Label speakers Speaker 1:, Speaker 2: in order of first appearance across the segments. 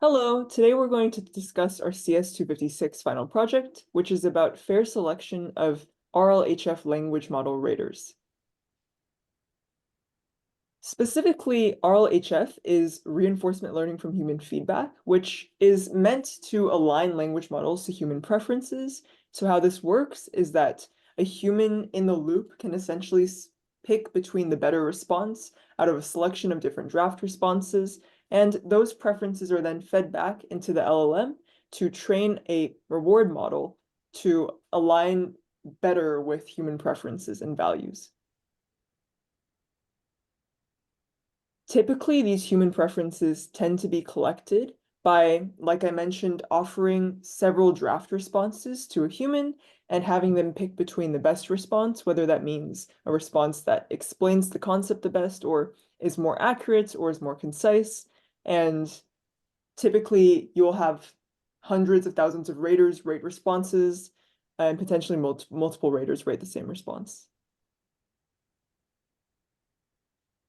Speaker 1: Hello, today we're going to discuss our CS256 final project, which is about fair selection of RLHF language model raters. Specifically, RLHF is reinforcement learning from human feedback, which is meant to align language models to human preferences. So how this works is that a human in the loop can essentially pick between the better response out of a selection of different draft responses, and those preferences are then fed back into the LLM to train a reward model to align better with human preferences and values. Typically, these human preferences tend to be collected by, like I mentioned, offering several draft responses to a human and having them pick between the best response, whether that means a response that explains the concept the best or is more accurate or is more concise. And typically, you'll have hundreds of thousands of raters rate responses and potentially multiple raters rate the same response.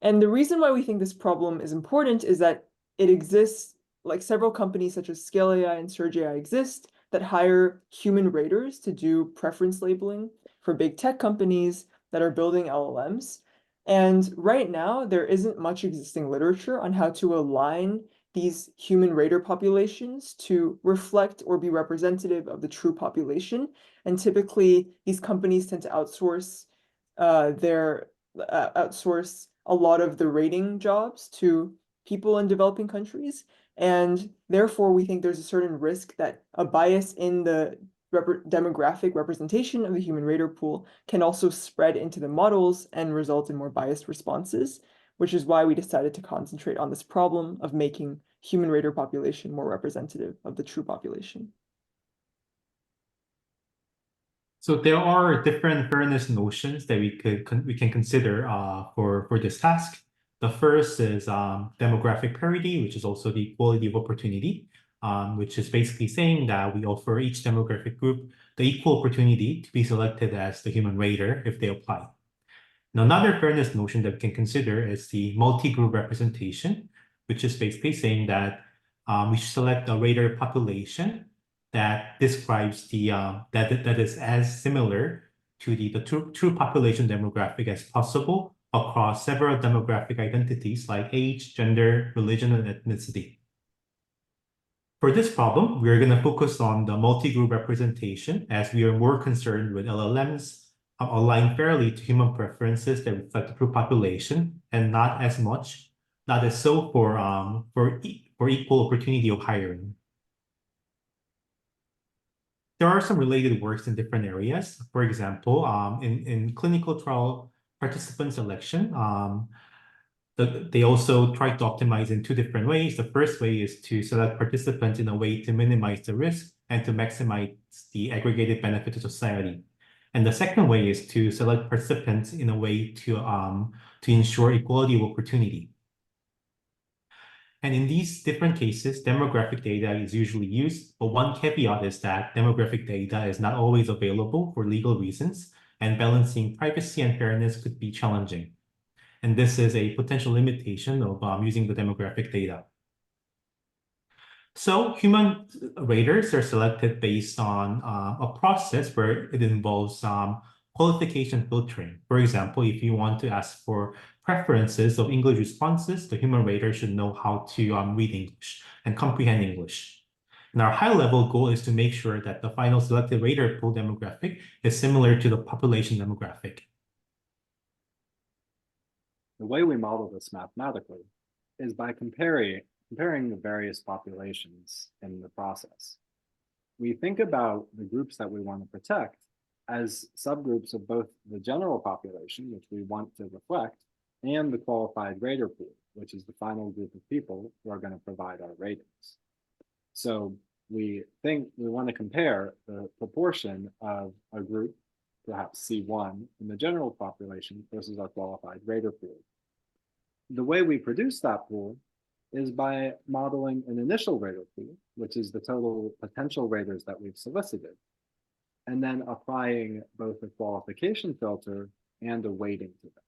Speaker 1: And the reason why we think this problem is important is that it exists, like several companies such as Scale AI and Surge AI exist that hire human raters to do preference labeling for big tech companies that are building LLMs. And right now, there isn't much existing literature on how to align these human rater populations to reflect or be representative of the true population. And typically, these companies tend to outsource outsource a lot of the rating jobs to people in developing countries. And therefore, we think there's a certain risk that a bias in the demographic representation of the human rater pool can also spread into the models and result in more biased responses, which is why we decided to concentrate on this problem of making human rater population more representative of the true population.
Speaker 2: So there are different fairness notions that we can consider for this task. The first is demographic parity, which is also the equality of opportunity, which is basically saying that we offer each demographic group the equal opportunity to be selected as the human rater if they apply. Now, another fairness notion that we can consider is the multi-group representation, which is basically saying that we should select a rater population that describes the that is as similar to the true population demographic as possible across several demographic identities like age, gender, religion, and ethnicity. For this problem, we're going to focus on the multi-group representation as we are more concerned with LLMs aligned fairly to human preferences that reflect the true population and not as so for equal opportunity of hiring. There are some related works in different areas. For example, in clinical trial participant selection, they also try to optimize in two different ways. The first way is to select participants in a way to minimize the risk and to maximize the aggregated benefit to society. And the second way is to select participants in a way to ensure equality of opportunity. And in these different cases, demographic data is usually used, but one caveat is that demographic data is not always available for legal reasons, and balancing privacy and fairness could be challenging. And this is a potential limitation of using the demographic data. So human raters are selected based on a process where it involves qualification filtering. For example, if you want to ask for preferences of English responses, the human rater should know how to read English and comprehend English. And our high-level goal is to make sure that the final selected rater pool demographic is similar to the population demographic.
Speaker 3: The way we model this mathematically is by comparing the various populations in the process. We think about the groups that we want to protect as subgroups of both the general population, which we want to reflect, and the qualified rater pool, which is the final group of people who are going to provide our ratings. So we think we want to compare the proportion of a group, perhaps C1, in the general population versus our qualified rater pool. The way we produce that pool is by modeling an initial rater pool, which is the total potential raters that we've solicited, and then applying both a qualification filter and a weighting to them.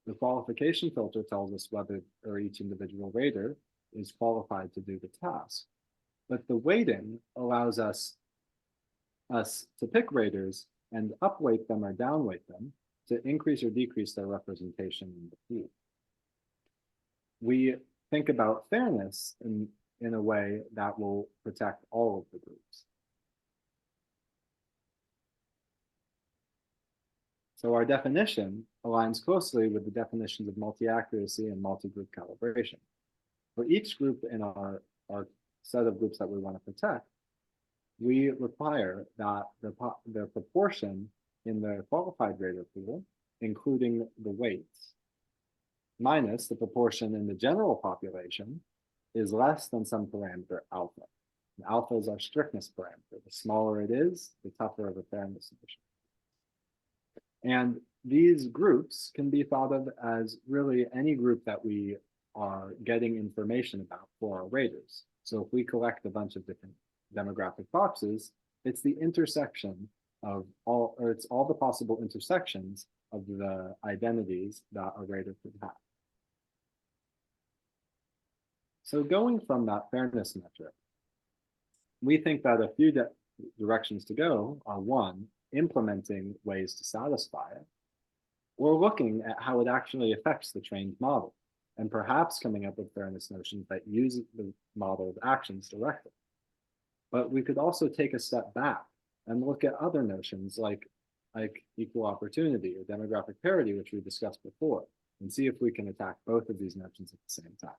Speaker 3: The qualification filter tells us whether each individual rater is qualified to do the task, But the weighting allows us to pick raters and upweight them or downweight them to increase or decrease their representation in the pool. We think about fairness in a way that will protect all of the groups. So our definition aligns closely with the definitions of multi-accuracy and multi-group calibration. For each group in our set of groups that we want to protect, we require that the proportion in the qualified rater pool, including the weights, minus the proportion in the general population, is less than some parameter alpha. And alpha is our strictness parameter. The smaller it is, the tougher of a fairness notion. And these groups can be thought of as really any group that we are getting information about for our raters. So if we collect a bunch of different demographic boxes, it's the intersection of all, or it's all the possible intersections of the identities that a rater could have. So going from that fairness metric, we think that a few directions to go are: one, implementing ways to satisfy it, or looking at how it actually affects the trained model, and perhaps coming up with fairness notions that use the model's actions directly. But we could also take a step back and look at other notions like equal opportunity or demographic parity, which we discussed before, and see if we can attack both of these notions at the same time.